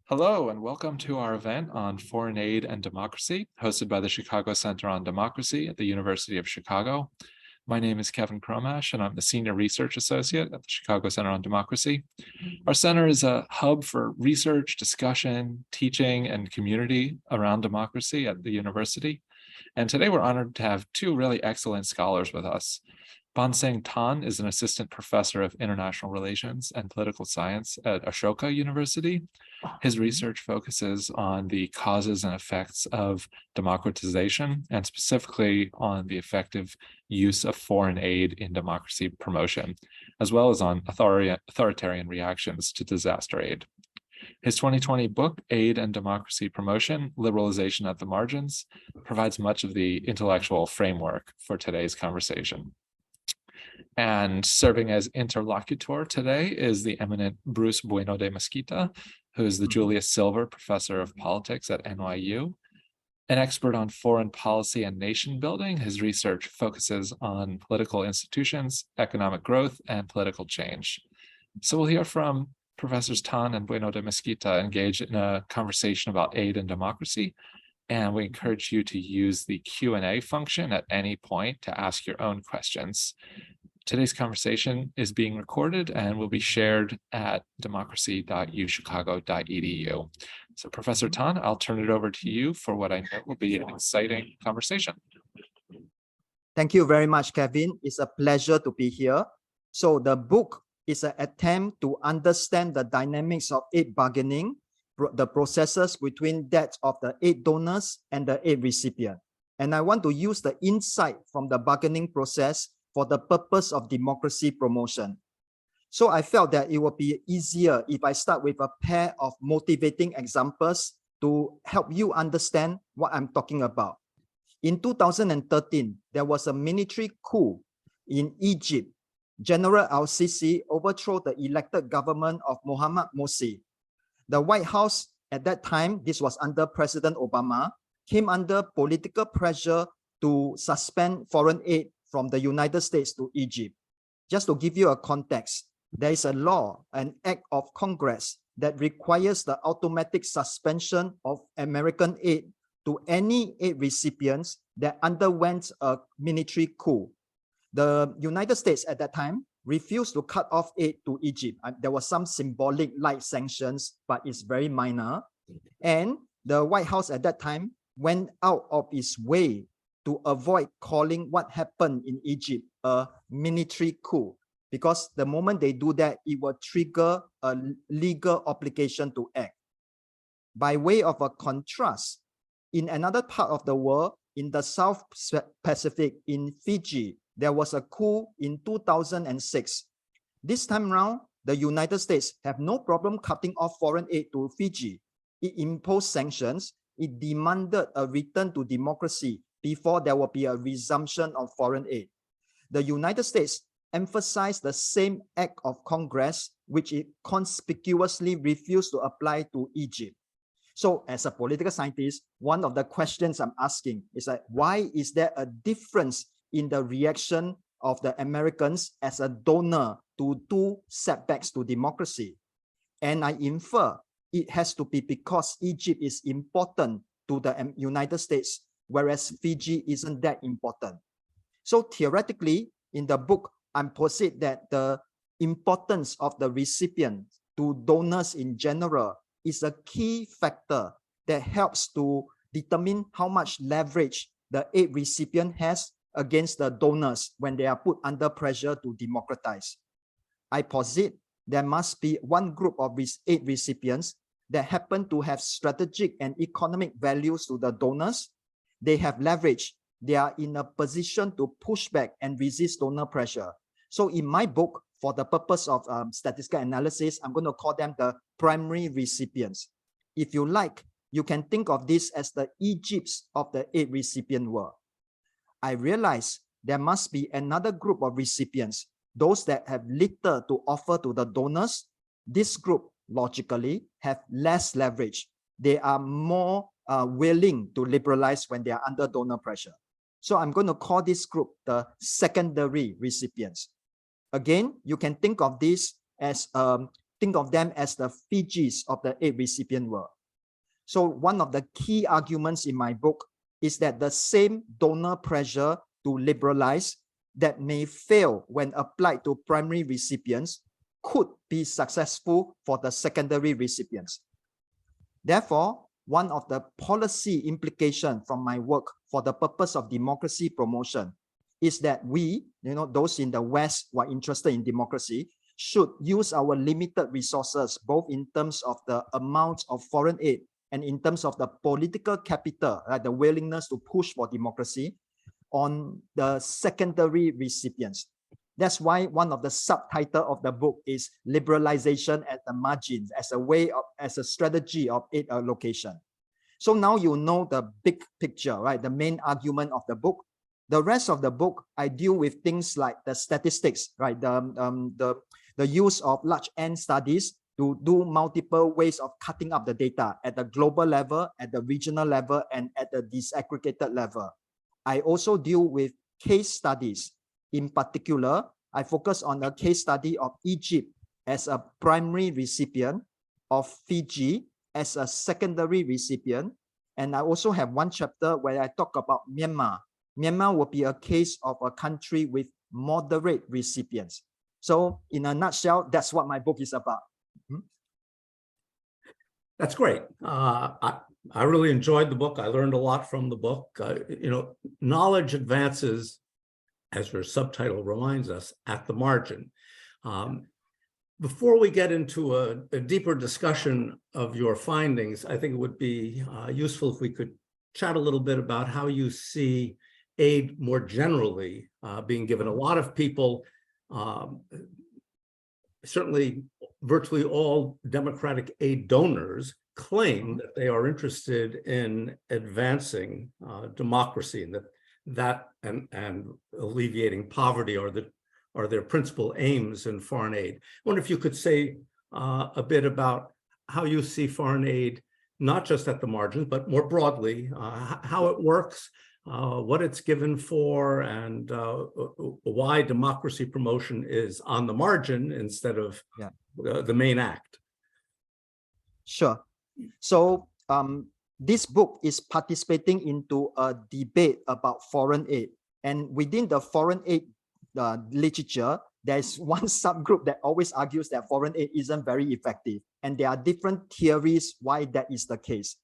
Hello, and welcome to our event on foreign aid and democracy, hosted by the Chicago Center on Democracy at the University of Chicago. My name is Kevin Cromash, and I'm the Senior Research Associate at the Chicago Center on Democracy. Our center is a hub for research, discussion, teaching, and community around democracy at the university. And today we're honored to have two really excellent scholars with us. Bann-Seng Tan is an assistant professor of international relations and political science at Ashoka University. His research focuses on the causes and effects of democratization, and specifically on the effective use of foreign aid in democracy promotion, as well as on authoritarian reactions to disaster aid. His 2020 book, Aid and Democracy Promotion, Liberalization at the Margins, provides much of the intellectual framework for today's conversation. And serving as interlocutor today is the eminent Bruce Bueno de Mesquita, who is the Julius Silver Professor of Politics at NYU. An expert on foreign policy and nation building, his research focuses on political institutions, economic growth, and political change. So we'll hear from Professors Tan and Bueno de Mesquita engage in a conversation about aid and democracy, and we encourage you to use the Q&A function at any point to ask your own questions. Today's conversation is being recorded and will be shared at democracy.uchicago.edu. So Professor Tan, I'll turn it over to you for what I know will be an exciting conversation. Thank you very much, Kevin. It's a pleasure to be here. So the book is an attempt to understand the dynamics of aid bargaining, the processes between that of the aid donors and the aid recipient. And I want to use the insight from the bargaining process for the purpose of democracy promotion. So I felt that it would be easier if I start with a pair of motivating examples to help you understand what I'm talking about. In 2013, there was a military coup in Egypt. General al-Sisi overthrew the elected government of Mohamed Morsi. The White House at that time, this was under President Obama, came under political pressure to suspend foreign aid from the United States to Egypt. Just to give you a context, there is a law, an act of Congress that requires the automatic suspension of American aid to any aid recipients that underwent a military coup. The United States at that time refused to cut off aid to Egypt. There was some symbolic light sanctions, but it's very minor. And the White House at that time went out of its way to avoid calling what happened in Egypt a military coup, because the moment they do that, it will trigger a legal obligation to act. By way of a contrast, in another part of the world, in the South Pacific, in Fiji, there was a coup in 2006. This time around, the United States have no problem cutting off foreign aid to Fiji. It imposed sanctions. It demanded a return to democracy before there will be a resumption of foreign aid. The United States emphasized the same act of Congress, which it conspicuously refused to apply to Egypt. So as a political scientist, one of the questions I'm asking is like, why is there a difference in the reaction of the Americans as a donor to two setbacks to democracy? And I infer it has to be because Egypt is important to the United States, whereas Fiji isn't that important. So theoretically, in the book, I posit that the importance of the recipient to donors in general is a key factor that helps to determine how much leverage the aid recipient has against the donors when they are put under pressure to democratize. I posit there must be one group of aid recipients that happen to have strategic and economic values to the donors. They have leverage. They are in a position to push back and resist donor pressure. So in my book, for the purpose of statistical analysis, I'm going to call them the primary recipients. If you like, you can think of this as the Egypts of the aid recipient world. I realize there must be another group of recipients, those that have little to offer to the donors. This group, logically, have less leverage. They are more willing to liberalize when they are under donor pressure. So I'm going to call this group the secondary recipients. Again, you can think of this as think of them as the Fijis of the aid recipient world. So one of the key arguments in my book is that the same donor pressure to liberalize that may fail when applied to primary recipients could be successful for the secondary recipients. Therefore, one of the policy implications from my work for the purpose of democracy promotion is that we, those in the West who are interested in democracy, should use our limited resources, both in terms of the amount of foreign aid and in terms of the political capital, the willingness to push for democracy, on the secondary recipients. That's why one of the subtitle of the book is liberalization at the margins as a strategy of aid allocation. So now you know the big picture, right? The main argument of the book. The rest of the book, I deal with things like the statistics, right? The use of large N studies to do multiple ways of cutting up the data at the global level, at the regional level, and at the disaggregated level. I also deal with case studies. In particular, I focus on a case study of Egypt as a primary recipient, of Fiji as a secondary recipient. And I also have one chapter where I talk about Myanmar. Myanmar will be a case of a country with moderate recipients. So in a nutshell, that's what my book is about. That's great. I really enjoyed the book. I learned a lot from the book. Knowledge advances, as your subtitle reminds us, at the margin. Before we get into a deeper discussion of your findings, I think it would be useful if we could chat a little bit about how you see aid more generally being given. A lot of people, certainly virtually all democratic aid donors, claim that they are interested in advancing democracy, and that and alleviating poverty are their principal aims in foreign aid. I wonder if you could say a bit about how you see foreign aid, not just at the margins, but more broadly, how it works, what it's given for, and why democracy promotion is on the margin instead of the main act. Sure. So this book is participating into a debate about foreign aid. And within the foreign aid literature, there's one subgroup that always argues that foreign aid isn't very effective. And there are different theories why that is the case.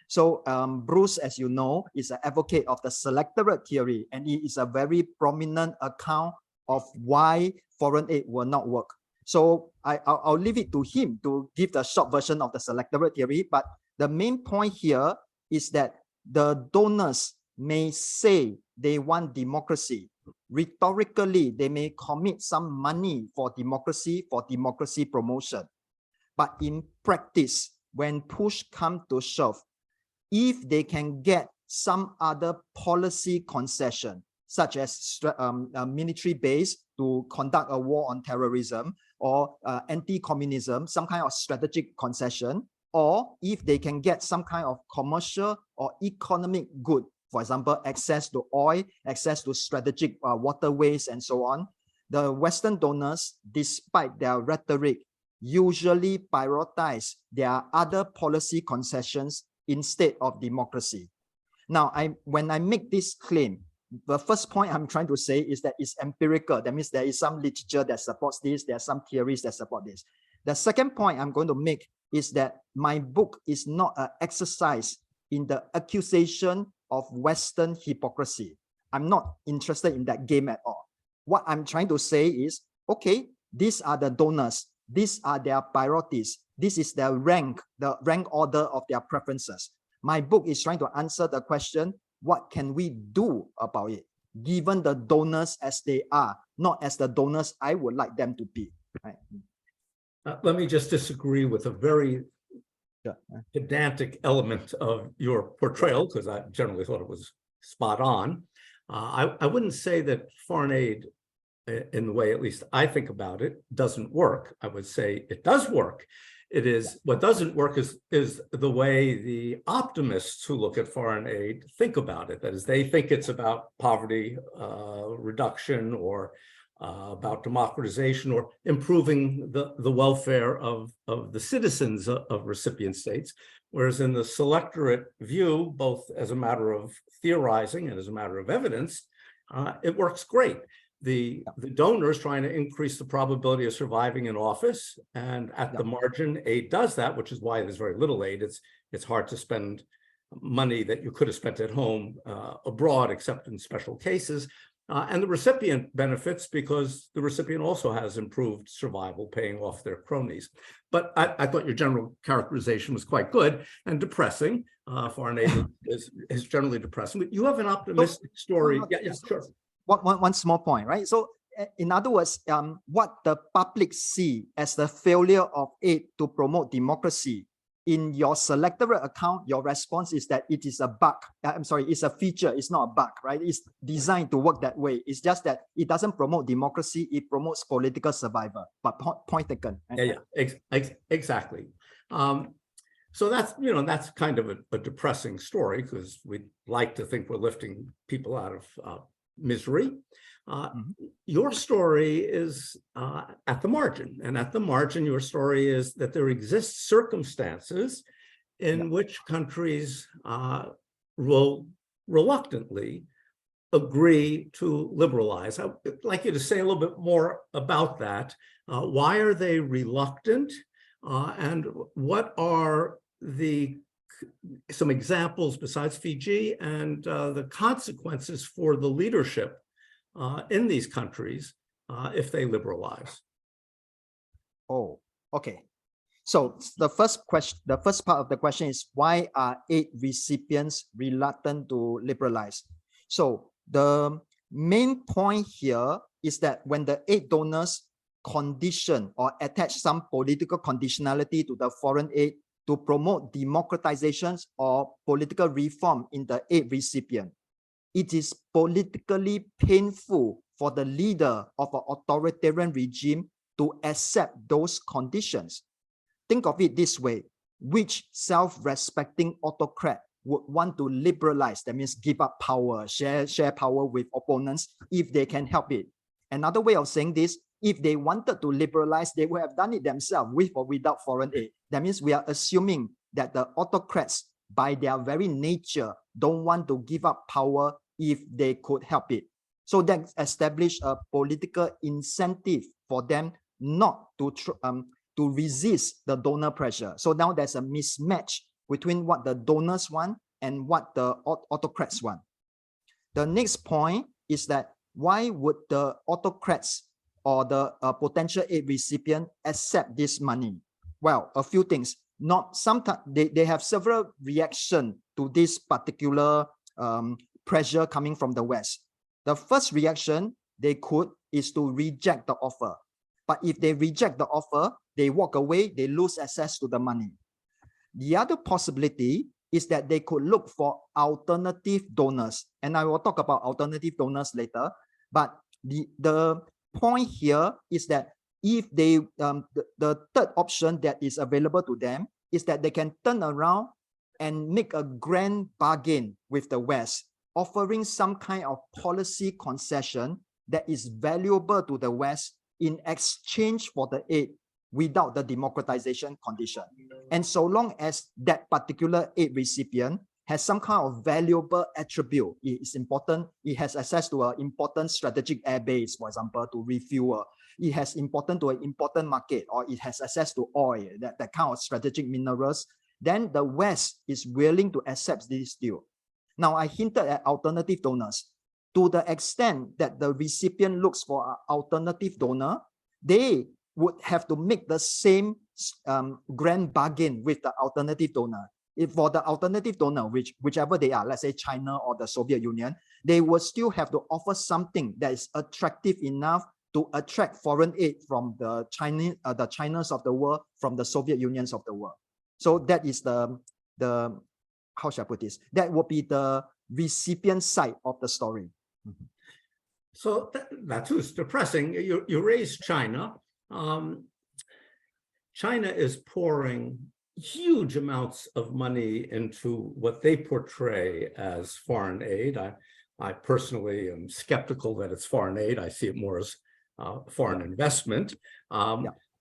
So Bruce, as you know, is an advocate of the selectorate theory, and he is a very prominent account of why foreign aid will not work. So I'll leave it to him to give the short version of the selectorate theory. But the main point here is that the donors may say they want democracy. Rhetorically, they may commit some money for democracy promotion. But in practice, when push comes to shove, if they can get some other policy concession, such as military base to conduct a war on terrorism, or anti-communism, some kind of strategic concession, or if they can get some kind of commercial or economic good, for example, access to oil, access to strategic waterways, and so on, the Western donors, despite their rhetoric, usually prioritize their other policy concessions instead of democracy. Now, when I make this claim, the first point I'm trying to say is that it's empirical. That means there is some literature that supports this. There are some theories that support this. The second point I'm going to make is that my book is not an exercise in the accusation of Western hypocrisy. I'm not interested in that game at all. What I'm trying to say is, okay, these are the donors. These are their priorities. This is their rank, the rank order of their preferences. My book is trying to answer the question, what can we do about it, given the donors as they are, not as the donors I would like them to be. Right? Let me just disagree with a very pedantic element of your portrayal, because I generally thought it was spot on. I wouldn't say that foreign aid, in the way at least I think about it, doesn't work. I would say it does work. It is what doesn't work is the way the optimists who look at foreign aid think about it. That is, they think it's about poverty reduction or about democratization or improving the welfare of the citizens of recipient states. Whereas in the selectorate view, both as a matter of theorizing and as a matter of evidence, it works great. The donors trying to increase the probability of surviving in office, and at the margin, aid does that, which is why there's very little aid. It's hard to spend money that you could have spent at home abroad, except in special cases. And the recipient benefits because the recipient also has improved survival, paying off their cronies. But I thought your general characterization was quite good and depressing. Foreign aid is generally depressing, but you have an optimistic story. Yeah, sure. One small point, right? So in other words, what the public see as the failure of aid to promote democracy, in your selectorate account, your response is that it is a bug. I'm sorry, it's a feature, it's not a bug, right? It's designed to work that way. It's just that it doesn't promote democracy, it promotes political survival. But point taken. Yeah, exactly. So that's kind of a depressing story, because we'd like to think we're lifting people out of misery. Your story is at the margin, and at the margin, your story is that there exist circumstances in which countries will reluctantly agree to liberalize. I'd like you to say a little bit more about that. Why are they reluctant? And what are some examples besides Fiji and the consequences for the leadership in these countries if they liberalize? Oh, okay. So the first part of the question is, why are aid recipients reluctant to liberalize? So the main point here is that when the aid donors condition or attach some political conditionality to the foreign aid to promote democratization or political reform in the aid recipient, it is politically painful for the leader of an authoritarian regime to accept those conditions. Think of it this way: which self-respecting autocrat would want to liberalize, that means give up power, share power with opponents if they can help it? Another way of saying this, if they wanted to liberalize, they would have done it themselves with or without foreign aid. That means we are assuming that the autocrats, by their very nature, don't want to give up power if they could help it. So that established a political incentive for them not to resist the donor pressure. So now there's a mismatch between what the donors want and what the autocrats want. The next point is that why would the autocrats or the potential aid recipient accept this money? Well, a few things. Sometimes they have several reactions to this particular pressure coming from the West. The first reaction they could is to reject the offer. But if they reject the offer, they walk away, they lose access to the money. The other possibility is that they could look for alternative donors. And I will talk about alternative donors later. But the point here is that if they, the third option that is available to them is that they can turn around and make a grand bargain with the West, offering some kind of policy concession that is valuable to the West in exchange for the aid without the democratization condition. And so long as that particular aid recipient has some kind of valuable attribute, it is important, it has access to an important strategic air base, for example, to refuel, it has important to an important market, or it has access to oil, that kind of strategic minerals, then the West is willing to accept this deal. Now, I hinted at alternative donors. To the extent that the recipient looks for an alternative donor, they would have to make the same grand bargain with the alternative donor. If for the alternative donor, whichever they are, let's say China or the Soviet Union, they will still have to offer something that is attractive enough to attract foreign aid from the Chinas of the world, from the Soviet Unions of the world. So that is the how shall I put this? That will be the recipient side of the story. So that was depressing. You raised China. China is pouring huge amounts of money into what they portray as foreign aid. I personally am skeptical that it's foreign aid. I see it more as foreign investment. I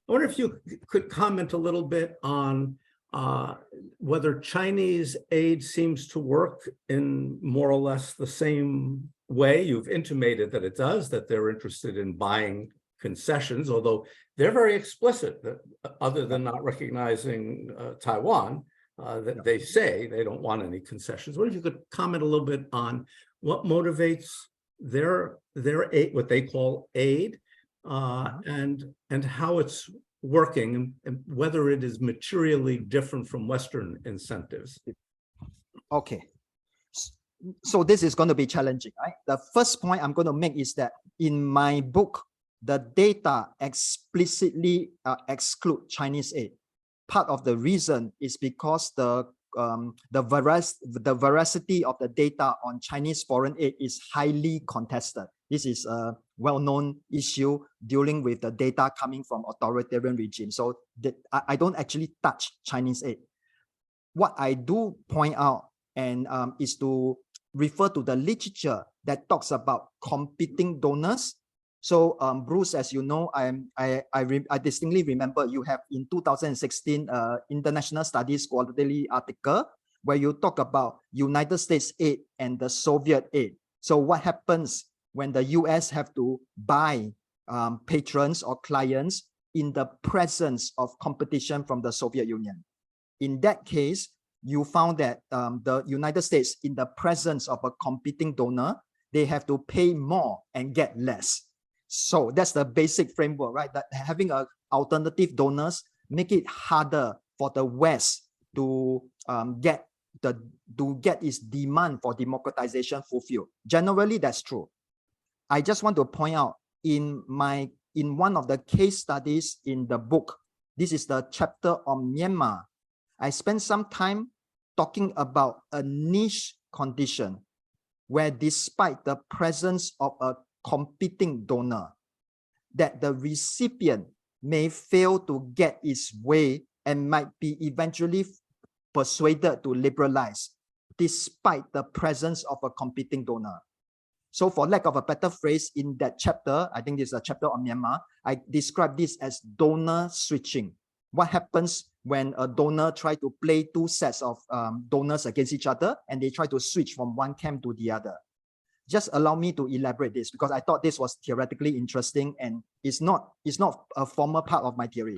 wonder if you could comment a little bit on whether Chinese aid seems to work in more or less the same way. You've intimated that it does, that they're interested in buying concessions, although they're very explicit that other than not recognizing Taiwan, that they say they don't want any concessions. What if you could comment a little bit on what motivates their aid, what they call aid, and how it's working, and whether it is materially different from Western incentives? Okay. So this is going to be challenging, right? The first point I'm going to make is that in my book, the data explicitly exclude Chinese aid. Part of the reason is because the veracity of the data on Chinese foreign aid is highly contested. This is a well-known issue dealing with the data coming from authoritarian regimes. So I don't actually touch Chinese aid. What I do point out and is to refer to the literature that talks about competing donors. So Bruce, as you know, I distinctly remember you have in 2016 International Studies quarterly article where you talk about United States aid and the Soviet aid. So what happens when the US have to buy patrons or clients in the presence of competition from the Soviet Union? In that case, you found that the United States, in the presence of a competing donor, they have to pay more and get less. So that's the basic framework, right? That having alternative donors make it harder for the West to get its demand for democratization fulfilled. Generally, that's true. I just want to point out in one of the case studies in the book, this is the chapter on Myanmar. I spent some time talking about a niche condition where despite the presence of a competing donor, that the recipient may fail to get its way and might be eventually persuaded to liberalize despite the presence of a competing donor. So for lack of a better phrase, in that chapter, I think this is a chapter on Myanmar, I describe this as donor switching. What happens when a donor try to play two sets of donors against each other and they try to switch from one camp to the other? Just allow me to elaborate this because I thought this was theoretically interesting and it's not a formal part of my theory.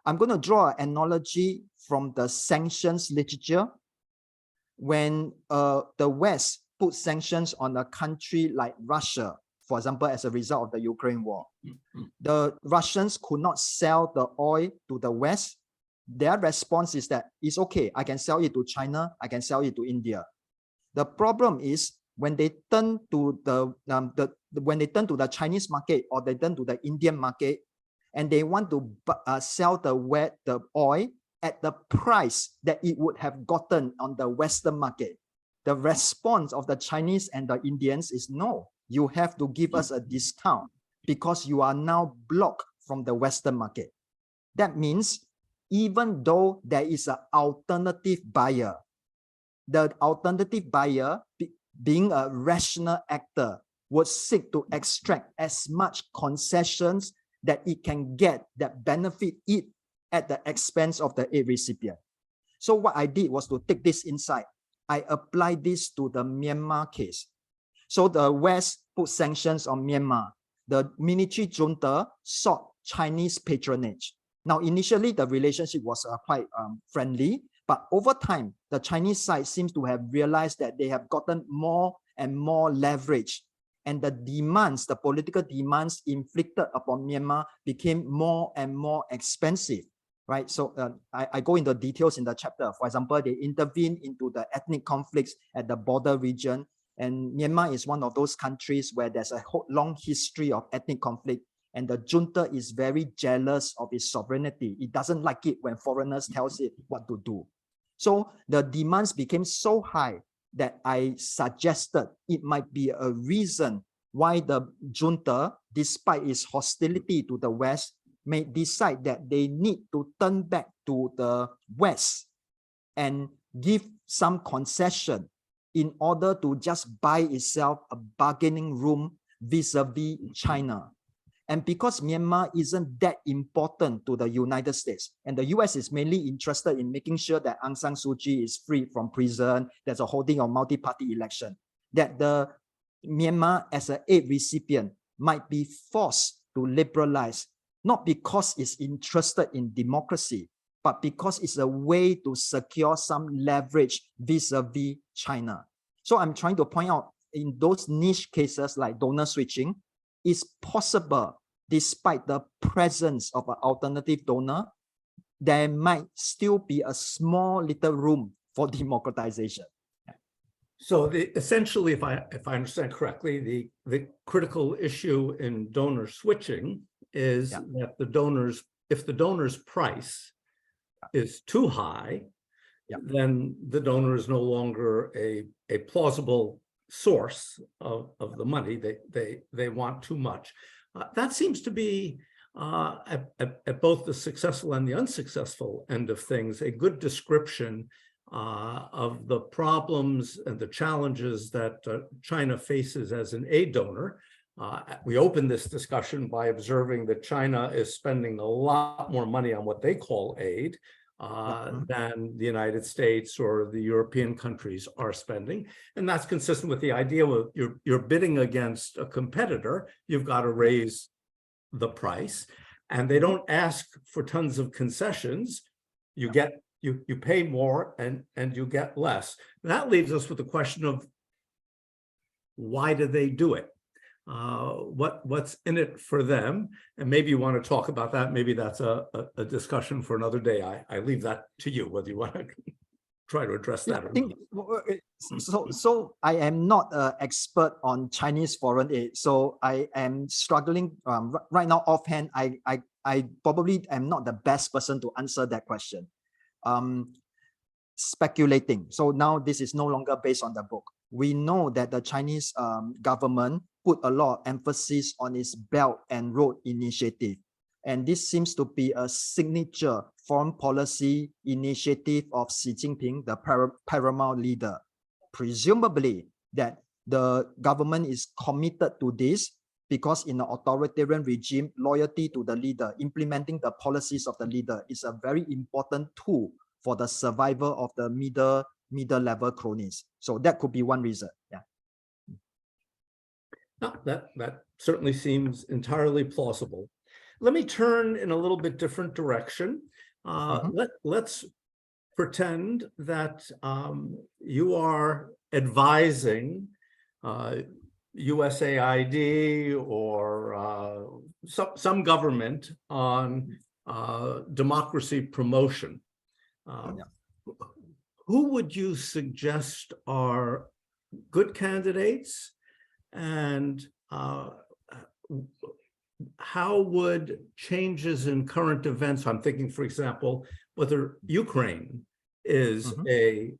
I'm going to draw an analogy from the sanctions literature. When the West put sanctions on a country like Russia, for example, as a result of the Ukraine war, the Russians could not sell the oil to the West. Their response is that it's okay, I can sell it to China, I can sell it to India. The problem is when they turn to the Chinese market or they turn to the Indian market and they want to sell the oil at the price that it would have gotten on the Western market, the response of the Chinese and the Indians is no, you have to give us a discount because you are now blocked from the Western market. That means even though there is an alternative buyer, the alternative buyer, being a rational actor, would seek to extract as much concessions that it can get that benefit it at the expense of the aid recipient. So what I did was to take this insight. I applied this to the Myanmar case. So the West put sanctions on Myanmar. The military junta sought Chinese patronage. Now, initially, the relationship was quite friendly, but over time, the Chinese side seems to have realized that they have gotten more and more leverage, and the demands, the political demands inflicted upon Myanmar became more and more expensive, right? So I go into details in the chapter. For example, they intervene into the ethnic conflicts at the border region, and Myanmar is one of those countries where there's a long history of ethnic conflict, and the junta is very jealous of its sovereignty. It doesn't like it when foreigners tells it what to do. So the demands became so high that I suggested it might be a reason why the junta, despite its hostility to the West, may decide that they need to turn back to the West and give some concession in order to just buy itself a bargaining room vis-a-vis China. And because Myanmar isn't that important to the United States, and the US is mainly interested in making sure that Aung San Suu Kyi is free from prison, there's a holding of multi-party election, that the Myanmar as an aid recipient might be forced to liberalize, not because it's interested in democracy, but because it's a way to secure some leverage vis-a-vis China. So I'm trying to point out in those niche cases like donor switching, it's possible, despite the presence of an alternative donor, there might still be a small little room for democratization. So essentially, if I understand correctly, the critical issue in donor switching is that if the donor's price is too high, then the donor is no longer a plausible source of the money. They want too much. That seems to be at both the successful and the unsuccessful end of things a good description of the problems and the challenges that China faces as an aid donor. We opened this discussion by observing that China is spending a lot more money on what they call aid than the United States or the European countries are spending. And that's consistent with the idea of you're bidding against a competitor, you've got to raise the price. And they don't ask for tons of concessions. You pay more and you get less. And that leaves us with the question of why do they do it? What's in it for them? And maybe you want to talk about that. Maybe that's a discussion for another day. I leave that to you, whether you want to try to address that. So I am not an expert on Chinese foreign aid. So I am struggling right now offhand. I probably am not the best person to answer that question. Speculating. So now this is no longer based on the book. We know that the Chinese government put a lot of emphasis on its Belt and Road Initiative. And this seems to be a signature foreign policy initiative of Xi Jinping, the paramount leader. Presumably that the government is committed to this because in an authoritarian regime, loyalty to the leader, implementing the policies of the leader is a very important tool for the survival of the middle level cronies. So that could be one reason. Yeah. No, that certainly seems entirely plausible. Let me turn in a little bit different direction. Let's pretend that you are advising USAID or some government on democracy promotion. Who would you suggest are good candidates, and how would changes in current events, I'm thinking, for example, whether Ukraine is a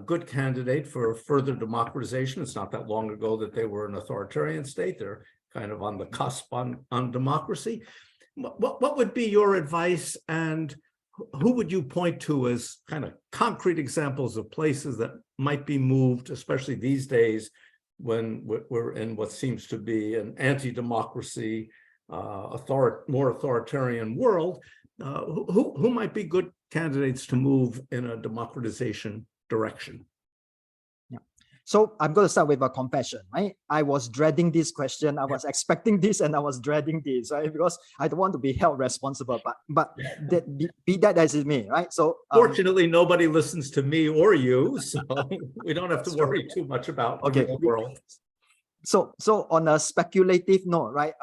good candidate for further democratization. It's not that long ago that they were an authoritarian state. They're kind of on the cusp on democracy. What would be your advice, and who would you point to as kind of concrete examples of places that might be moved, especially these days when we're in what seems to be an anti-democracy, more authoritarian world? Who might be good candidates to move in a democratization direction? So I'm going to start with a confession, right? I was dreading this question. I was expecting this and I was dreading this, right? Because I don't want to be held responsible, but be that as it may, right? So fortunately, nobody listens to me or you, so we don't have to worry too much about the world. So on a speculative note, right?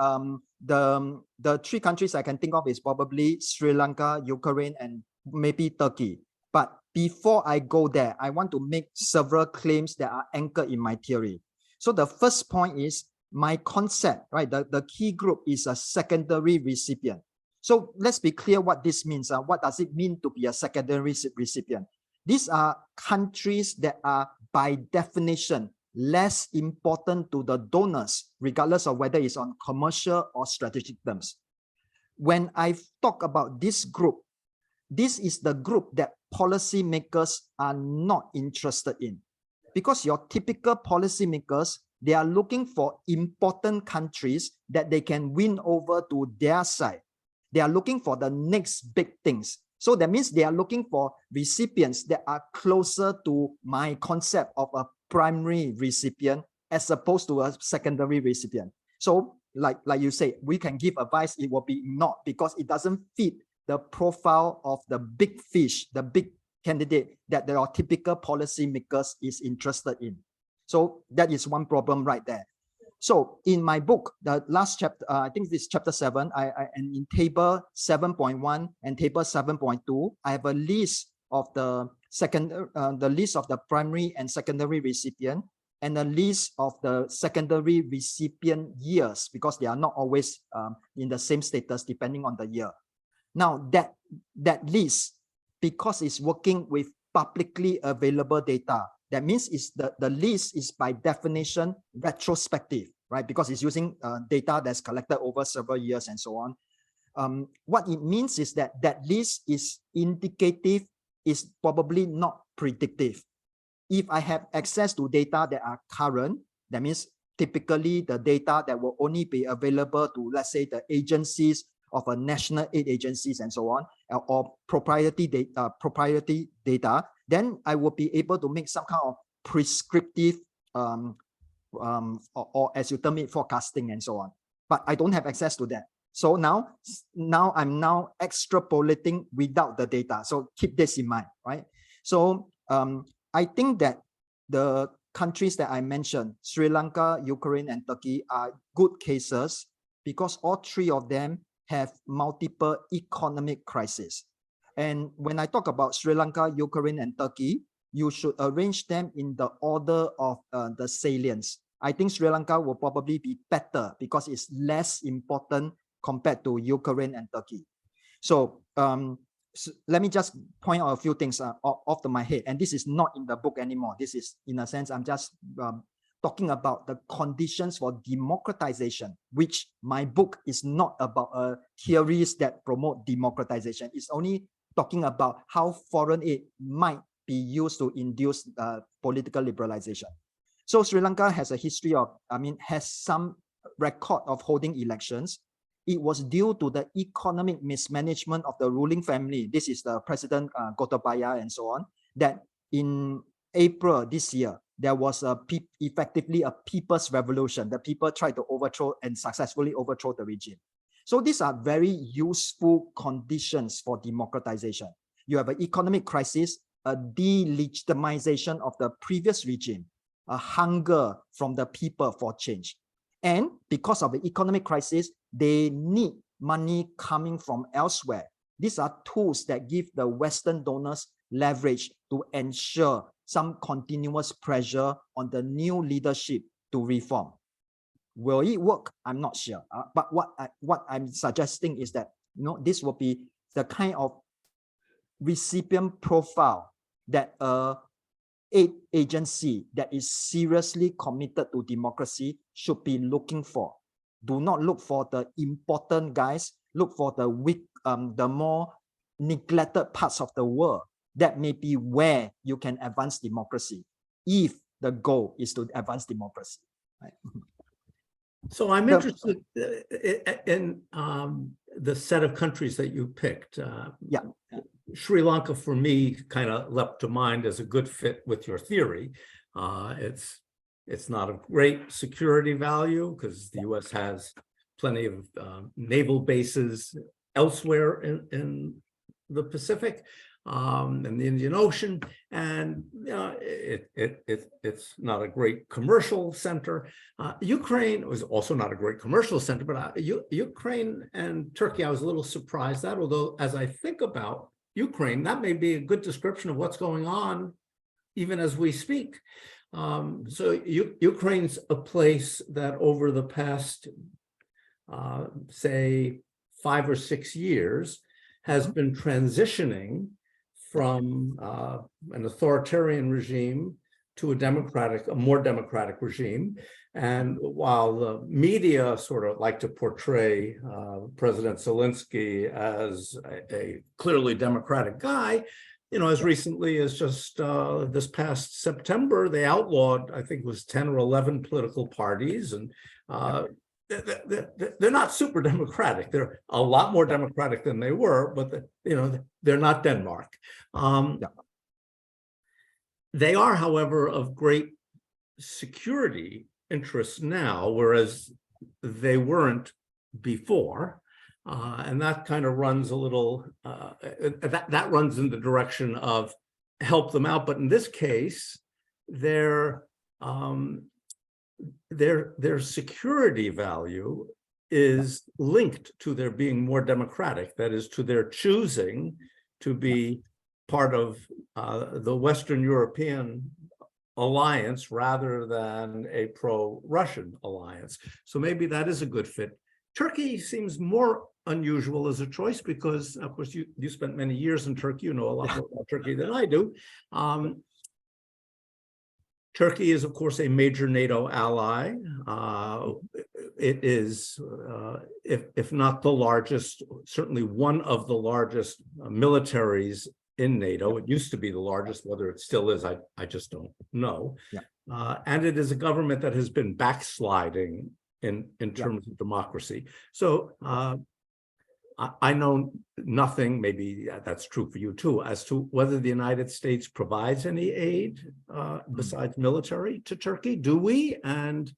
The three countries I can think of is probably Sri Lanka, Ukraine, and maybe Turkey. But before I go there, I want to make several claims that are anchored in my theory. So the first point is my concept, right? The key group is a secondary recipient. So let's be clear what this means. What does it mean to be a secondary recipient? These are countries that are by definition less important to the donors, regardless of whether it's on commercial or strategic terms. When I talk about this group, this is the group that policymakers are not interested in, because your typical policymakers they are looking for important countries that they can win over to their side. They are looking for the next big things. So that means they are looking for recipients that are closer to my concept of a primary recipient as opposed to a secondary recipient. So like you say, we can give advice, it will be not because it doesn't fit the profile of the big fish, the big candidate that our typical policymakers is interested in. So that is one problem right there. So in my book, the last chapter, I think this is chapter 7, and in table 7.1 and table 7.2, I have a list of the list of the primary and secondary recipient, and a list of the secondary recipient years, because they are not always in the same status depending on the year. Now that list, because it's working with publicly available data, that means the list is by definition retrospective, right? Because it's using data that's collected over several years and so on. What it means is that list is indicative, is probably not predictive. If I have access to data that are current, that means typically the data that will only be available to, let's say, the agencies of a national aid agencies and so on, or proprietary data, then I will be able to make some kind of prescriptive or as you term it, forecasting and so on. But I don't have access to that. So now I'm now extrapolating without the data. So keep this in mind, right? So I think that the countries that I mentioned, Sri Lanka, Ukraine, and Turkey, are good cases because all three of them have multiple economic crises. And when I talk about Sri Lanka, Ukraine, and Turkey, you should arrange them in the order of the salience. I think Sri Lanka will probably be better because it's less important compared to Ukraine and Turkey. So, let me just point out a few things off my head. And this is not in the book anymore. This is, in a sense, I'm just talking about the conditions for democratization, which my book is not about theories that promote democratization. It's only talking about how foreign aid might be used to induce political liberalization. So Sri Lanka has a history of, has some record of holding elections. It was due to the economic mismanagement of the ruling family. This is the President Gotabaya and so on, that in April this year, there was effectively a people's revolution. The people tried to overthrow and successfully overthrow the regime. So these are very useful conditions for democratization. You have an economic crisis, a delegitimization of the previous regime, a hunger from the people for change. And because of the economic crisis, they need money coming from elsewhere. These are tools that give the Western donors leverage to ensure some continuous pressure on the new leadership to reform. Will it work? I'm not sure. But what I'm suggesting is that this will be the kind of recipient profile that aid agency that is seriously committed to democracy should be looking for. Do not look for the important guys. Look for the weak, the more neglected parts of the world. That may be where you can advance democracy, if the goal is to advance democracy. Right? So I'm interested in the set of countries that you picked. Yeah. Sri Lanka, for me, kind of leapt to mind as a good fit with your theory. It's not of great security value because the U.S. has plenty of naval bases elsewhere in the Pacific and the Indian Ocean, and it's not a great commercial center. Ukraine was also not a great commercial center, but Ukraine and Turkey, I was a little surprised at, although as I think about Ukraine, that may be a good description of what's going on even as we speak. So Ukraine's a place that over the past, say, 5 or 6 years has been transitioning from an authoritarian regime to a more democratic regime. And while the media sort of like to portray President Zelensky as a clearly democratic guy, as recently as just this past September, they outlawed, I think it was 10 or 11 political parties, and they're not super democratic. They're a lot more democratic than they were, but they're not Denmark. They are, however, of great security interest now, whereas they weren't before. And that kind of runs a little, that runs in the direction of help them out. But in this case, their security value is linked to their being more democratic, that is, to their choosing to be part of the Western European alliance rather than a pro-Russian alliance. So maybe that is a good fit. Turkey seems more unusual as a choice because, of course, you spent many years in Turkey. You know a lot more about Turkey than I do. Turkey is, of course, a major NATO ally. It is, if not the largest, certainly one of the largest militaries in NATO. It used to be the largest. Whether it still is, I just don't know. And it is a government that has been backsliding in terms of democracy. So I know nothing, maybe that's true for you too, as to whether the United States provides any aid besides military to Turkey. Do we? And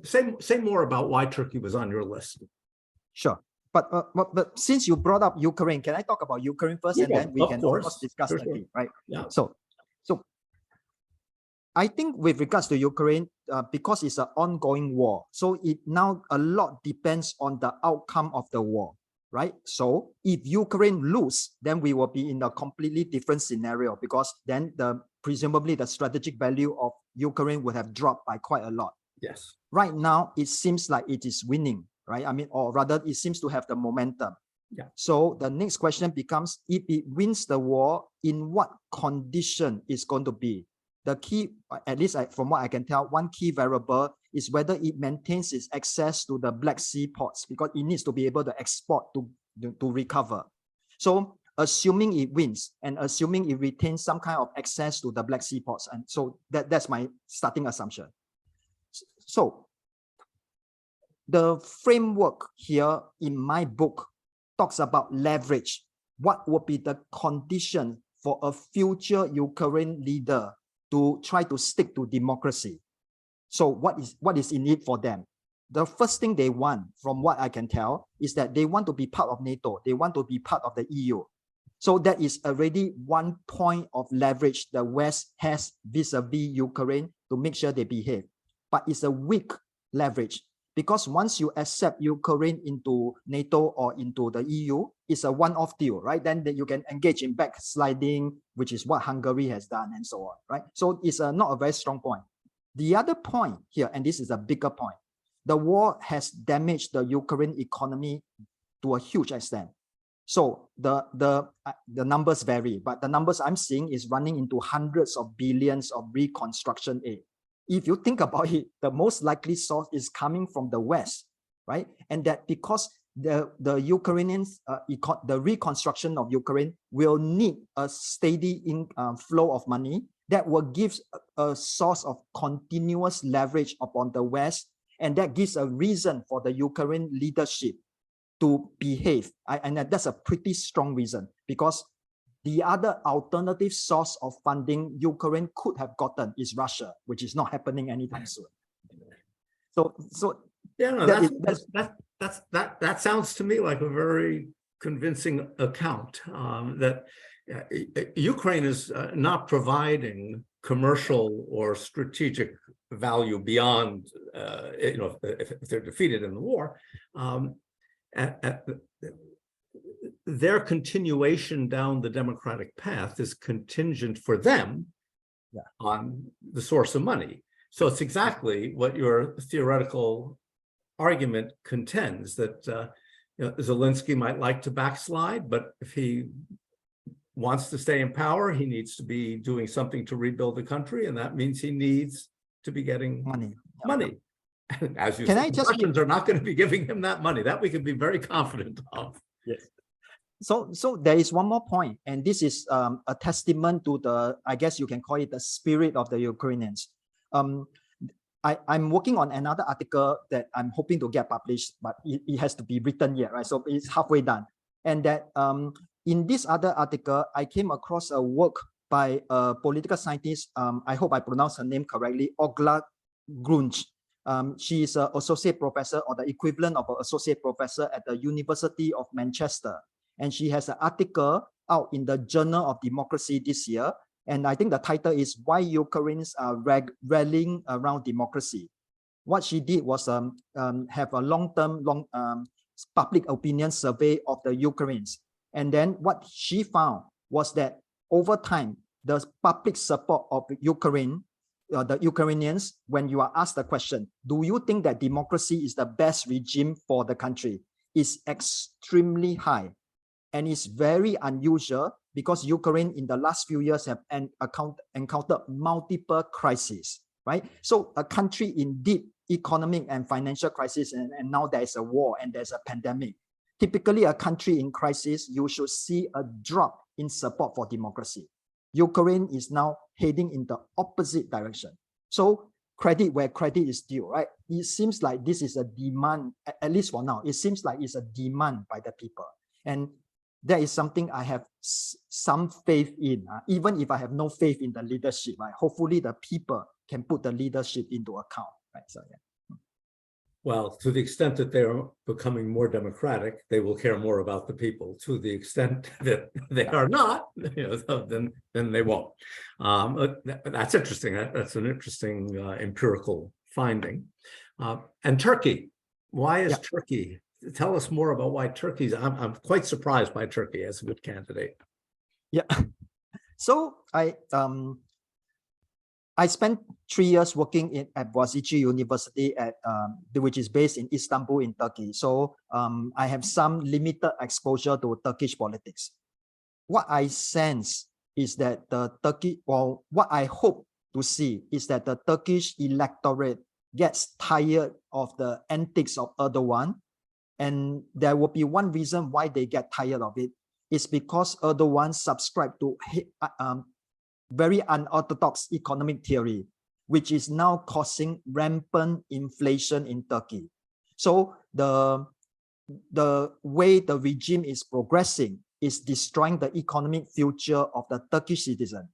say more about why Turkey was on your list. Sure. But since you brought up Ukraine, can I talk about Ukraine first, and then we can of course discuss Turkey, right? So I think with regards to Ukraine, because it's an ongoing war, so it now a lot depends on the outcome of the war, right? So if Ukraine lose, then we will be in a completely different scenario, because then presumably the strategic value of Ukraine would have dropped by quite a lot. Yes. Right now, it seems like it is winning, right? I mean, or rather, it seems to have the momentum. So the next question becomes, if it wins the war, in what condition is going to be? The key, at least from what I can tell, one key variable is whether it maintains its access to the Black Sea ports, because it needs to be able to export to recover. So assuming it wins and assuming it retains some kind of access to the Black Sea ports, and so that's my starting assumption. So the framework here in my book talks about leverage. What would be the condition for a future Ukraine leader to try to stick to democracy? So what is in it for them? The first thing they want, from what I can tell, is that they want to be part of NATO. They want to be part of the EU. So that is already one point of leverage the West has vis-a-vis Ukraine to make sure they behave. But it's a weak leverage, because once you accept Ukraine into NATO or into the EU, it's a one-off deal, right? Then you can engage in backsliding, which is what Hungary has done, and so on, right? So it's not a very strong point. The other point here, and this is a bigger point, the war has damaged the Ukraine economy to a huge extent. So the numbers vary, but the numbers I'm seeing is running into hundreds of billions of reconstruction aid. If you think about it, the most likely source is coming from the West, right? And that because the Ukrainians, the reconstruction of Ukraine will need a steady flow of money that will give a source of continuous leverage upon the West, and that gives a reason for the Ukrainian leadership to behave. And that's a pretty strong reason, because the other alternative source of funding Ukraine could have gotten is Russia, which is not happening anytime soon. So yeah, no, that sounds to me like a very convincing account, that Ukraine is not providing commercial or strategic value beyond, if they're defeated in the war. Their continuation down the democratic path is contingent for them on the source of money. So it's exactly what your theoretical argument contends, that Zelensky might like to backslide, but if he wants to stay in power, he needs to be doing something to rebuild the country, and that means he needs to be getting money. As you said, the Russians are not going to be giving him that money. That we can be very confident of. Yes. So there is one more point, and this is a testament to the, I guess you can call it the spirit of the Ukrainians. I'm working on another article that I'm hoping to get published, but it has to be written yet, right? So it's halfway done. And that in this other article, I came across a work by a political scientist. I hope I pronounced her name correctly, Ogla Grunch. She is an associate professor or the equivalent of an associate professor at the University of Manchester. And she has an article out in the Journal of Democracy this year. And I think the title is Why Ukrainians Are Rallying Around Democracy. What she did was have a long-term public opinion survey of the Ukrainians. And then what she found was that over time, the public support of Ukraine, the Ukrainians, when you are asked the question, do you think that democracy is the best regime for the country, is extremely high. And it's very unusual because Ukraine in the last few years have encountered multiple crises, right? So a country in deep economic and financial crisis, and now there's a war and there's a pandemic. Typically, a country in crisis, you should see a drop in support for democracy. Ukraine is now heading in the opposite direction. So credit where credit is due, right? It seems like this is a demand, at least for now, it seems like it's a demand by the people. And that is something I have some faith in, even if I have no faith in the leadership, right? Hopefully the people can put the leadership into account, right? So, yeah. Well, to the extent that they are becoming more democratic, they will care more about the people. To the extent that they are not, then they won't. That's interesting. That's an interesting empirical finding. And Turkey, why is Turkey? Tell us more about why Turkey's. I'm quite surprised by Turkey as a good candidate. Yeah. So I spent 3 years working at Boğaziçi University which is based in Istanbul in Turkey. So I have some limited exposure to Turkish politics. What I sense is that what I hope to see is that the Turkish electorate gets tired of the antics of Erdogan. And there will be one reason why they get tired of it. It's because Erdogan subscribed to very unorthodox economic theory, which is now causing rampant inflation in Turkey. So the way the regime is progressing is destroying the economic future of the Turkish citizen.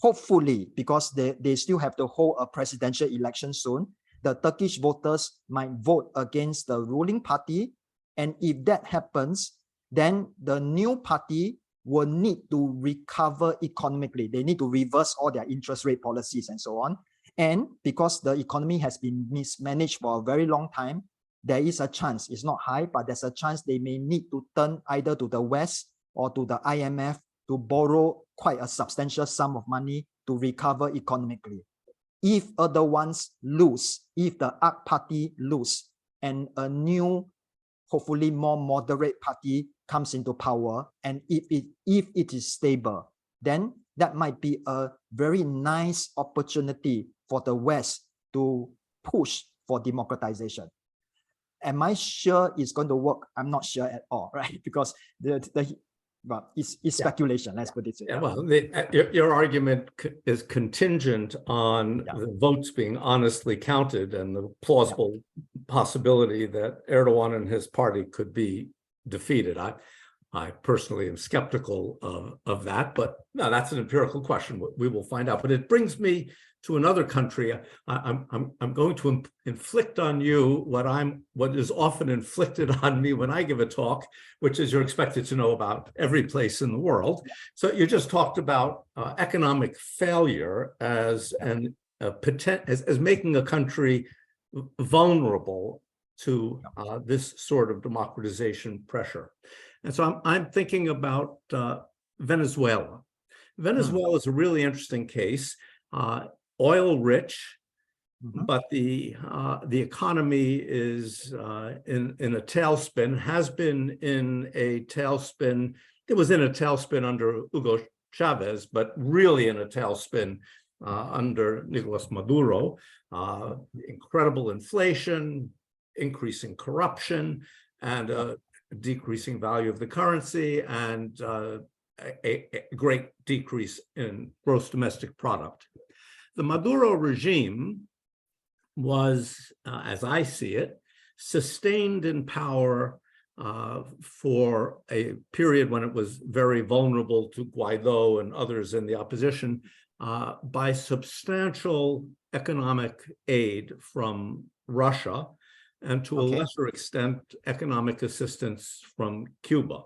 Hopefully, because they still have to hold a presidential election soon, the Turkish voters might vote against the ruling party. And if that happens, then the new party will need to recover economically. They need to reverse all their interest rate policies and so on. And because the economy has been mismanaged for a very long time, there is a chance, it's not high, but there's a chance they may need to turn either to the West or to the IMF to borrow quite a substantial sum of money to recover economically. If Erdogan's lose, if the AK party lose, and a new, hopefully more moderate party comes into power, and if it is stable, then that might be a very nice opportunity for the West to push for democratization. Am I sure it's going to work? I'm not sure at all, right? Because it's speculation, let's put it this way. Well, your argument is contingent on the votes being honestly counted and the plausible possibility that Erdogan and his party could be defeated. I personally am skeptical of that, but no, that's an empirical question. We will find out. But it brings me to another country. I'm going to inflict on you what is often inflicted on me when I give a talk, which is you're expected to know about every place in the world. So you just talked about economic failure as making a country vulnerable to this sort of democratization pressure. And so I'm thinking about Venezuela. Venezuela is a really interesting case. Oil rich, but the economy is in a tailspin, has been in a tailspin. It was in a tailspin under Hugo Chavez, but really in a tailspin under Nicolas Maduro. Incredible inflation, increasing corruption, and decreasing value of the currency and a great decrease in gross domestic product. The Maduro regime was, as I see it, sustained in power for a period when it was very vulnerable to Guaido and others in the opposition by substantial economic aid from Russia and to a lesser extent economic assistance from Cuba.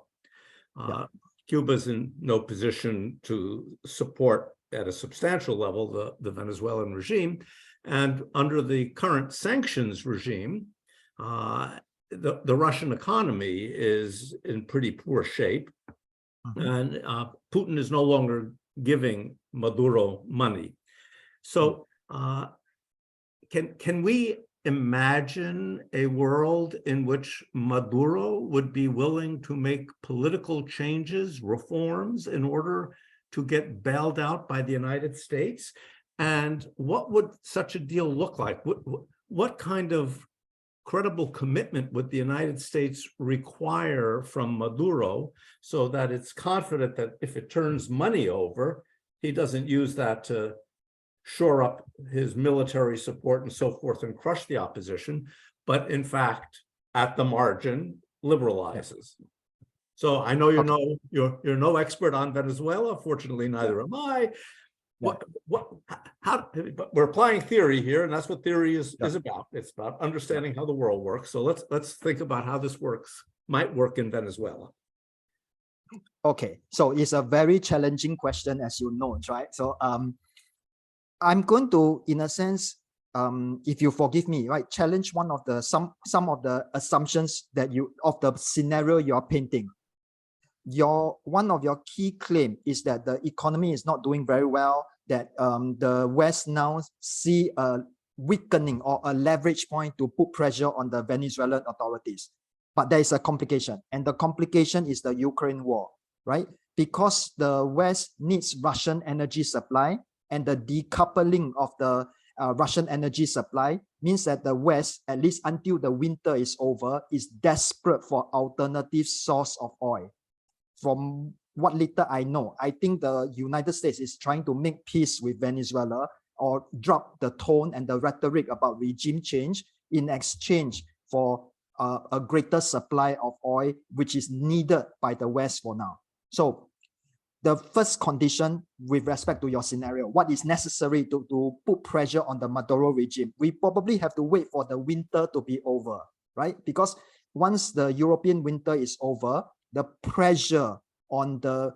Cuba's in no position to support at a substantial level the Venezuelan regime, and under the current sanctions regime, the Russian economy is in pretty poor shape, and Putin is no longer giving Maduro money. So can we imagine a world in which Maduro would be willing to make political changes, reforms, in order to get bailed out by the United States? And what would such a deal look like? What kind of credible commitment would the United States require from Maduro so that it's confident that if it turns money over, he doesn't use that to shore up his military support and so forth and crush the opposition, but in fact, at the margin, liberalizes? So I know you're no expert on Venezuela. Fortunately, neither am I. But we're applying theory here, and that's what theory is about. It's about understanding how the world works. So let's think about how this might work in Venezuela. Okay, so it's a very challenging question, as you know, right? So I'm going to, in a sense, if you forgive me, right, challenge one of the some of the assumptions that of the scenario you are painting. One of your key claim is that the economy is not doing very well, that the West now see a weakening or a leverage point to put pressure on the Venezuelan authorities. But there is a complication, and the complication is the Ukraine war, right? Because the West needs Russian energy supply, and the decoupling of the Russian energy supply means that the West, at least until the winter is over, is desperate for alternative source of oil. From what little I know, I think the United States is trying to make peace with Venezuela or drop the tone and the rhetoric about regime change in exchange for a greater supply of oil, which is needed by the West for now. So the first condition with respect to your scenario, what is necessary to put pressure on the Maduro regime? We probably have to wait for the winter to be over, right? Because once the European winter is over, the pressure on the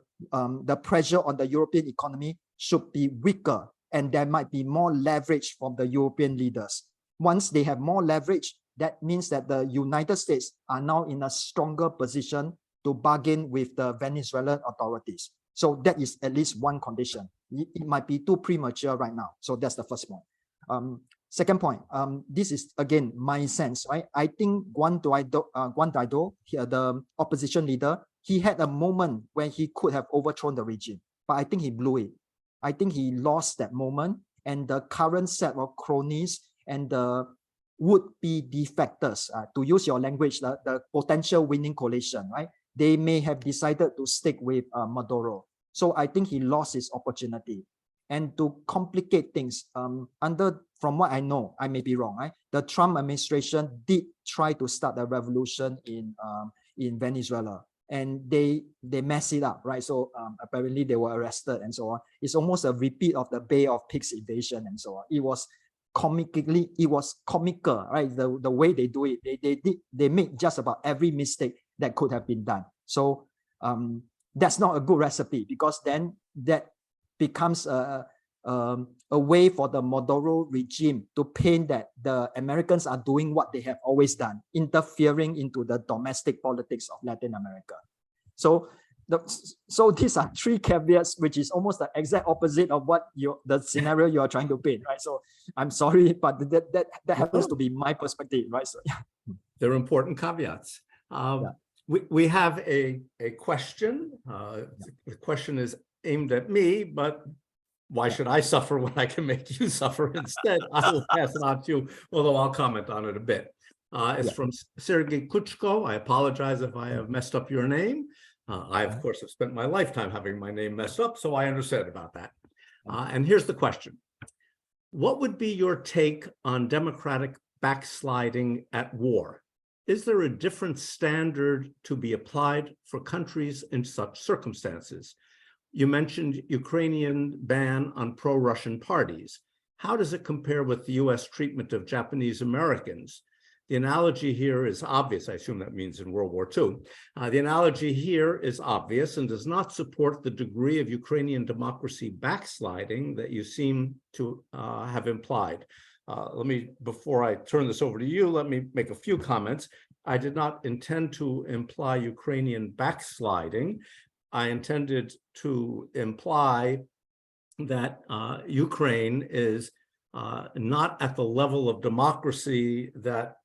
European economy should be weaker, and there might be more leverage from the European leaders. Once they have more leverage, that means that the United States are now in a stronger position to bargain with the Venezuelan authorities. So that is at least one condition. It might be too premature right now. So that's the first point. Second point, this is again my sense, right? I think Juan Guaido, the opposition leader, he had a moment when he could have overthrown the regime, but I think he blew it. I think he lost that moment, and the current set of cronies and the would-be defectors, to use your language, the potential winning coalition, right? They may have decided to stick with Maduro. So I think he lost his opportunity. And to complicate things, from what I know, I may be wrong, right? The Trump administration did try to start a revolution in Venezuela, and they messed it up, right? So apparently they were arrested and so on. It's almost a repeat of the Bay of Pigs invasion and so on. It was comical, right? The way they do it, they made just about every mistake that could have been done. So that's not a good recipe, because then that becomes a way for the Maduro regime to paint that the Americans are doing what they have always done, interfering into the domestic politics of Latin America. So these are three caveats, which is almost the exact opposite of what the scenario you are trying to paint, right? So I'm sorry, but that happens to be my perspective, right? So yeah. They're important caveats. We have a question. The question is aimed at me, but why should I suffer when I can make you suffer instead? I will pass it on to you, although I'll comment on it a bit. It's from Sergei Kuchko. I apologize if I have messed up your name. I, of course, have spent my lifetime having my name messed up, so I understand about that. And here's the question. What would be your take on democratic backsliding at war? Is there a different standard to be applied for countries in such circumstances? You mentioned Ukrainian ban on pro-Russian parties. How does it compare with the US treatment of Japanese Americans? The analogy here is obvious. I assume that means in World War II. The analogy here is obvious and does not support the degree of Ukrainian democracy backsliding that you seem to have implied. Before I turn this over to you, let me make a few comments. I did not intend to imply Ukrainian backsliding. I intended to imply that Ukraine is not at the level of democracy that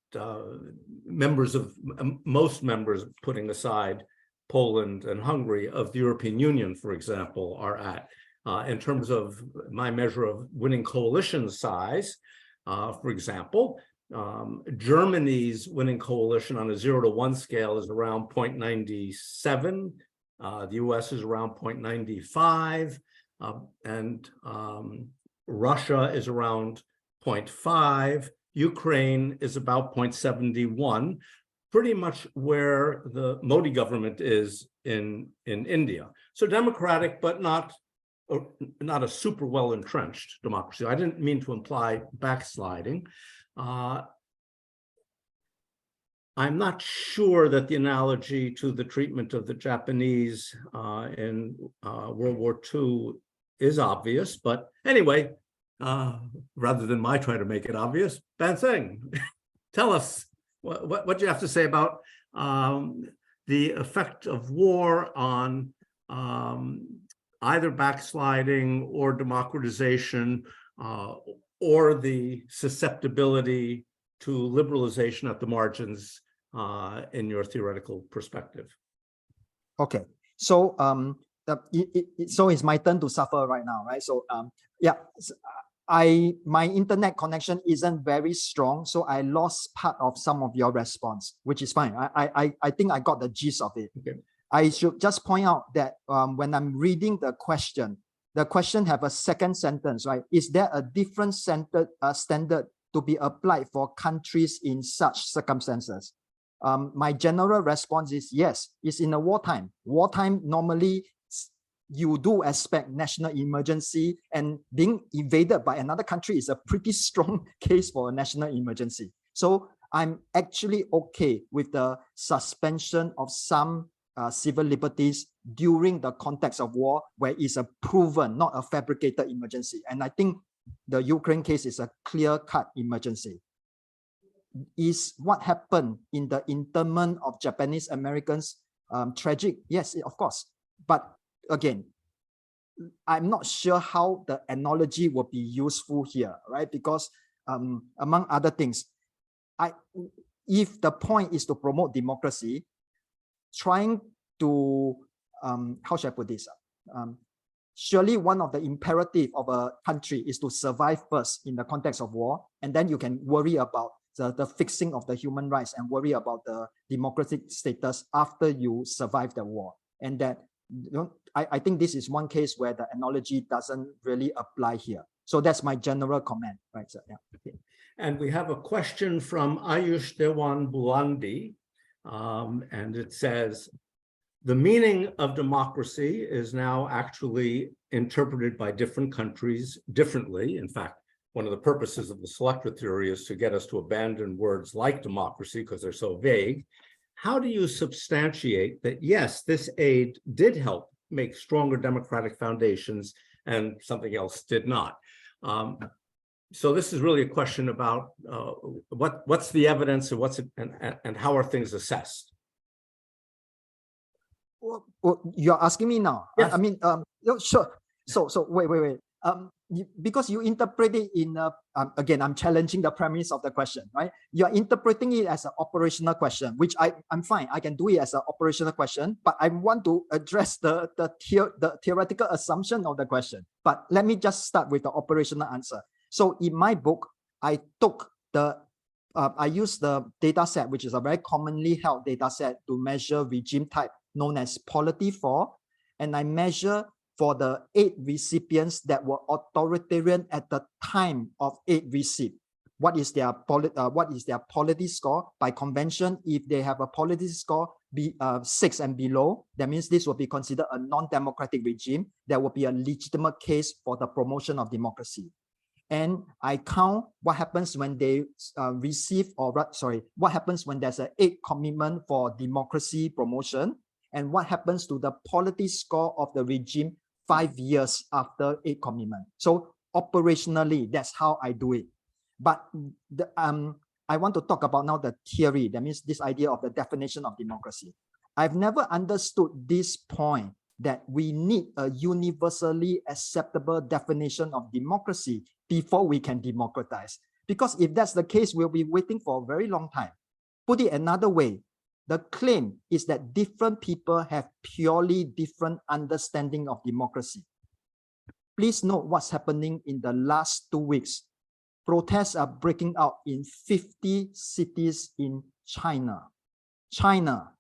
most members, putting aside Poland and Hungary, of the European Union, for example, are at. In terms of my measure of winning coalition size, for example, Germany's winning coalition on a 0 to 1 scale is around 0.97. The US is around 0.95, and Russia is around 0.5. Ukraine is about 0.71, pretty much where the Modi government is in India. So democratic, but not a super well entrenched democracy. I didn't mean to imply backsliding. I'm not sure that the analogy to the treatment of the Japanese in World War II is obvious, but anyway, rather than my try to make it obvious, Bann-Seng, tell us what you have to say about the effect of war on either backsliding or democratization or the susceptibility to liberalization at the margins in your theoretical perspective. Okay, so so it's my turn to suffer right now, right? So my internet connection isn't very strong, so I lost part of some of your response, which is fine. I think I got the gist of it. Okay. I should just point out that when I'm reading the question have a second sentence, right? Is there a different standard to be applied for countries in such circumstances? My general response is yes. It's in a wartime. Wartime, normally you do expect national emergency, and being invaded by another country is a pretty strong case for a national emergency. So I'm actually okay with the suspension of some civil liberties during the context of war, where it's a proven, not a fabricated emergency. And I think the Ukraine case is a clear-cut emergency. Is what happened in the internment of Japanese Americans tragic? Yes, of course. But again, I'm not sure how the analogy will be useful here, right? Because among other things, if the point is to promote democracy, trying to, how should I put this? Surely one of the imperative of a country is to survive first in the context of war, and then you can worry about the fixing of the human rights and worry about the democratic status after you survive the war. And that, I think this is one case where the analogy doesn't really apply here. So that's my general comment, right? So, yeah. Okay. And we have a question from Ayush Dewan Bulandi, and it says, the meaning of democracy is now actually interpreted by different countries differently. In fact, one of the purposes of the selector theory is to get us to abandon words like democracy because they're so vague. How do you substantiate that, yes, this aid did help make stronger democratic foundations and something else did not? So this is really a question about what's the evidence and how are things assessed? Well, you're asking me now. Yes. I mean, sure. So wait. Because you interpret it in again, I'm challenging the premise of the question, right? You're interpreting it as an operational question, which I'm fine. I can do it as an operational question, but I want to address the theoretical assumption of the question. But let me just start with the operational answer. So in my book, I took the I use the data set, which is a very commonly held data set to measure regime type known as polity 4. And I measure for the 8 recipients that were authoritarian at the time of aid receipt. What is their polity score? By convention, if they have a polity score 6 and below, that means this will be considered a non-democratic regime. There will be a legitimate case for the promotion of democracy. And I count what happens when they what happens when there's an aid commitment for democracy promotion, and what happens to the polity score of the regime 5 years after aid commitment. So operationally, that's how I do it. But I want to talk about now the theory. That means this idea of the definition of democracy. I've never understood this point that we need a universally acceptable definition of democracy before we can democratize. Because if that's the case, we'll be waiting for a very long time. Put it another way, the claim is that different people have purely different understanding of democracy. Please note what's happening in the last 2 weeks. Protests are breaking out in 50 cities in China. China,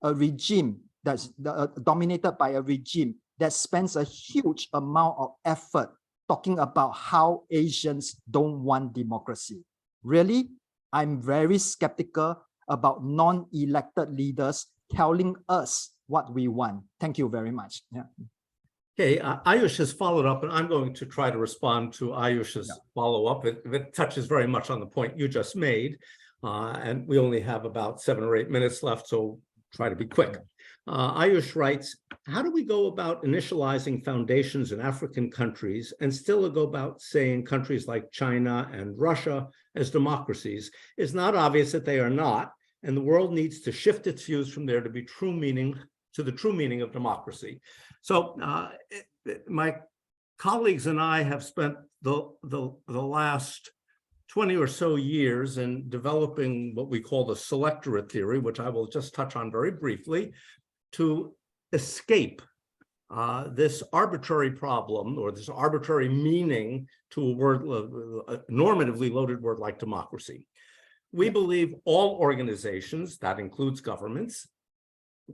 a regime that's dominated by a regime that spends a huge amount of effort talking about how Asians don't want democracy. Really, I'm very skeptical about non-elected leaders telling us what we want. Thank you very much. Yeah. Okay, Ayush has followed up, and I'm going to try to respond to Ayush's follow-up. It touches very much on the point you just made, and we only have about 7 or 8 minutes left, so try to be quick. Ayush writes, how do we go about initializing foundations in African countries and still go about saying countries like China and Russia as democracies? It's not obvious that they are not, and the world needs to shift its views from there to be true meaning to the true meaning of democracy. So my colleagues and I have spent the last 20 or so years in developing what we call the selectorate theory, which I will just touch on very briefly, to escape this arbitrary problem or this arbitrary meaning to a word, a normatively loaded word like democracy. We believe all organizations, that includes governments,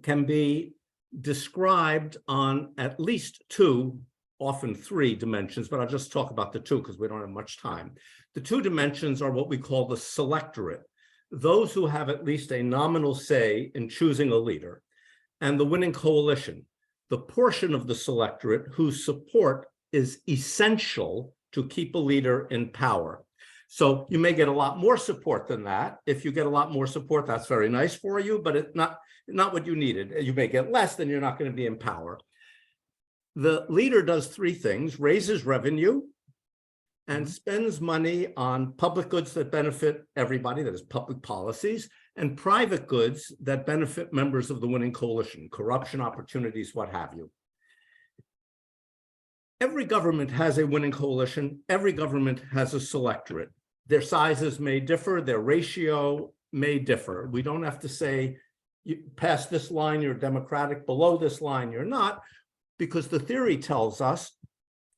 can be described on at least 2, often 3 dimensions, but I'll just talk about the 2 because we don't have much time. The 2 dimensions are what we call the selectorate, those who have at least a nominal say in choosing a leader, and the winning coalition, the portion of the selectorate whose support is essential to keep a leader in power. So you may get a lot more support than that. If you get a lot more support, that's very nice for you, but it's not what you needed. You may get less, then you're not going to be in power. The leader does 3 things: raises revenue and spends money on public goods that benefit everybody, that is public policies, and private goods that benefit members of the winning coalition, corruption, opportunities, what have you. Every government has a winning coalition. Every government has a selectorate. Their sizes may differ. Their ratio may differ. We don't have to say, you past this line, you're democratic. Below this line, you're not, because the theory tells us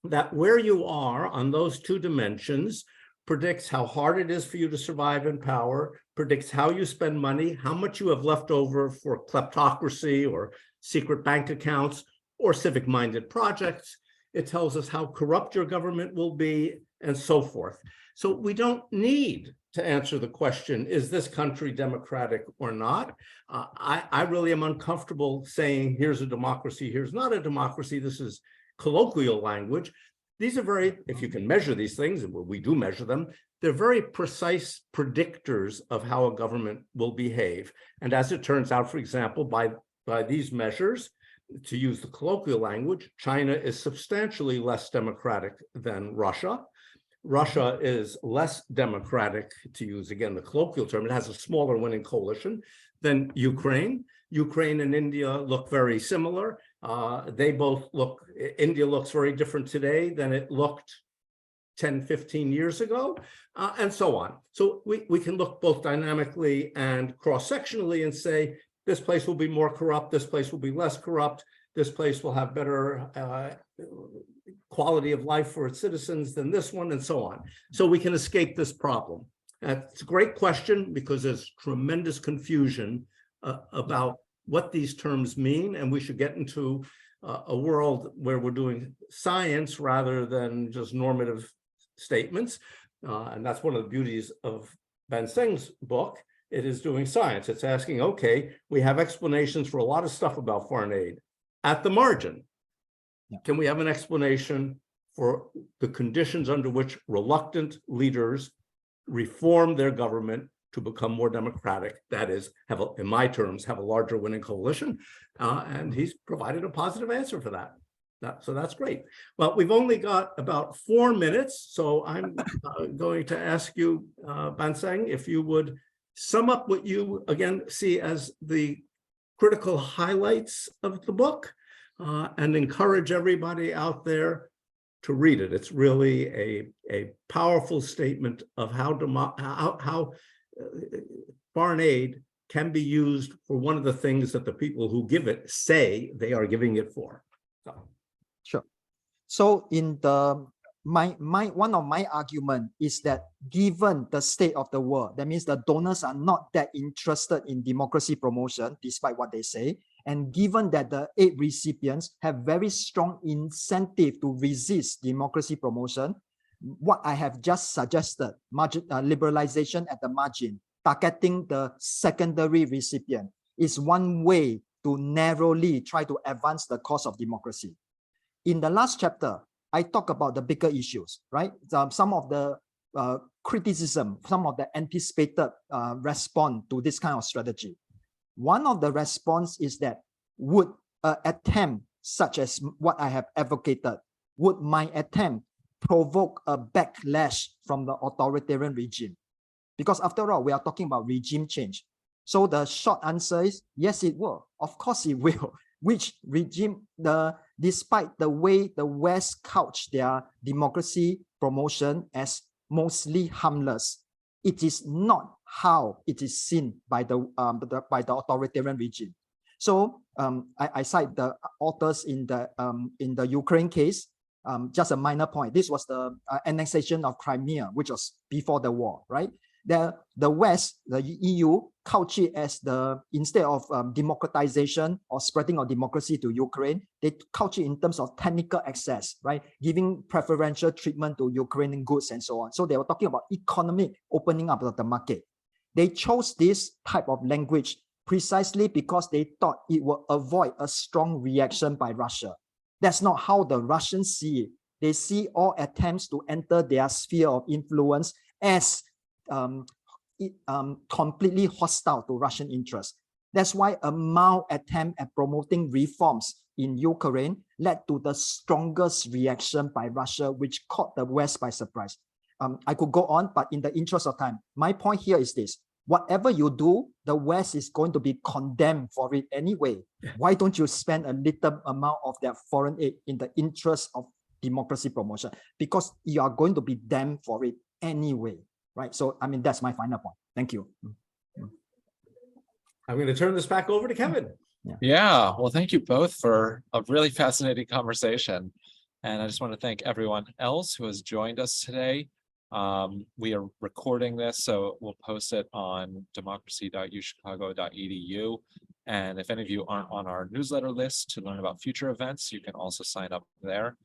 that where you are on those 2 dimensions predicts how hard it is for you to survive in power, predicts how you spend money, how much you have left over for kleptocracy or secret bank accounts or civic-minded projects. It tells us how corrupt your government will be, and so forth. So we don't need to answer the question, is this country democratic or not? I really am uncomfortable saying, here's a democracy, here's not a democracy. This is colloquial language. These are very, if you can measure these things, and we do measure them, they're very precise predictors of how a government will behave. And as it turns out, for example, by these measures, to use the colloquial language, China is substantially less democratic than Russia. Russia is less democratic, to use again the colloquial term. It has a smaller winning coalition than Ukraine. Ukraine and India look very similar. They both look, India looks very different today than it looked 10, 15 years ago, and so on. So we can look both dynamically and cross-sectionally and say, this place will be more corrupt, this place will be less corrupt, this place will have better quality of life for its citizens than this one, and so on. So we can escape this problem. It's a great question because there's tremendous confusion about what these terms mean, and we should get into a world where we're doing science rather than just normative statements. And that's one of the beauties of Bann-Seng's book. It is doing science. It's asking, okay, we have explanations for a lot of stuff about foreign aid. At the margin, can we have an explanation for the conditions under which reluctant leaders reform their government to become more democratic? That is, in my terms, have a larger winning coalition. And he's provided a positive answer for that. So that's great. Well, we've only got about 4 minutes. So I'm going to ask you, Bann-Seng, if you would sum up what you, again, see as the critical highlights of the book and encourage everybody out there to read it. It's really a powerful statement of how foreign aid can be used for one of the things that the people who give it say they are giving it for. Sure. So in the one of my argument is that given the state of the world, that means the donors are not that interested in democracy promotion, despite what they say, and given that the aid recipients have very strong incentive to resist democracy promotion, what I have just suggested, liberalization at the margin, targeting the secondary recipient, is one way to narrowly try to advance the cause of democracy. In the last chapter, I talk about the bigger issues, right? Some of the criticism, some of the anticipated response to this kind of strategy. One of the response is that would attempt such as what I have advocated, would my attempt provoke a backlash from the authoritarian regime? Because after all, we are talking about regime change. So the short answer is yes, it will. Of course it will. Which regime, despite the way the West couch their democracy promotion as mostly harmless, it is not how it is seen by the authoritarian regime. So I cite the authors in the Ukraine case. Just a minor point. This was the annexation of Crimea, which was before the war, right? The West, the EU, couch it as instead of democratization or spreading of democracy to Ukraine, they couch it in terms of technical access, right? Giving preferential treatment to Ukrainian goods and so on. So they were talking about economic opening up of the market. They chose this type of language precisely because they thought it would avoid a strong reaction by Russia. That's not how the Russians see it. They see all attempts to enter their sphere of influence as completely hostile to Russian interests. That's why a mild attempt at promoting reforms in Ukraine led to the strongest reaction by Russia, which caught the West by surprise. I could go on, but in the interest of time, my point here is this. Whatever you do, the West is going to be condemned for it anyway. Why don't you spend a little amount of that foreign aid in the interest of democracy promotion? Because you are going to be damned for it anyway. Right. So, I mean, that's my final point. Thank you. I'm going to turn this back over to Kevin. Yeah. Well, thank you both for a really fascinating conversation. And I just want to thank everyone else who has joined us today. We are recording this, so we'll post it on democracy.uchicago.edu. And if any of you aren't on our newsletter list to learn about future events, you can also sign up there.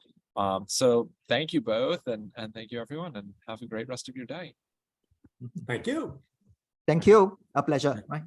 So thank you both, and thank you everyone, and have a great rest of your day. Thank you. Thank you. A pleasure. Right.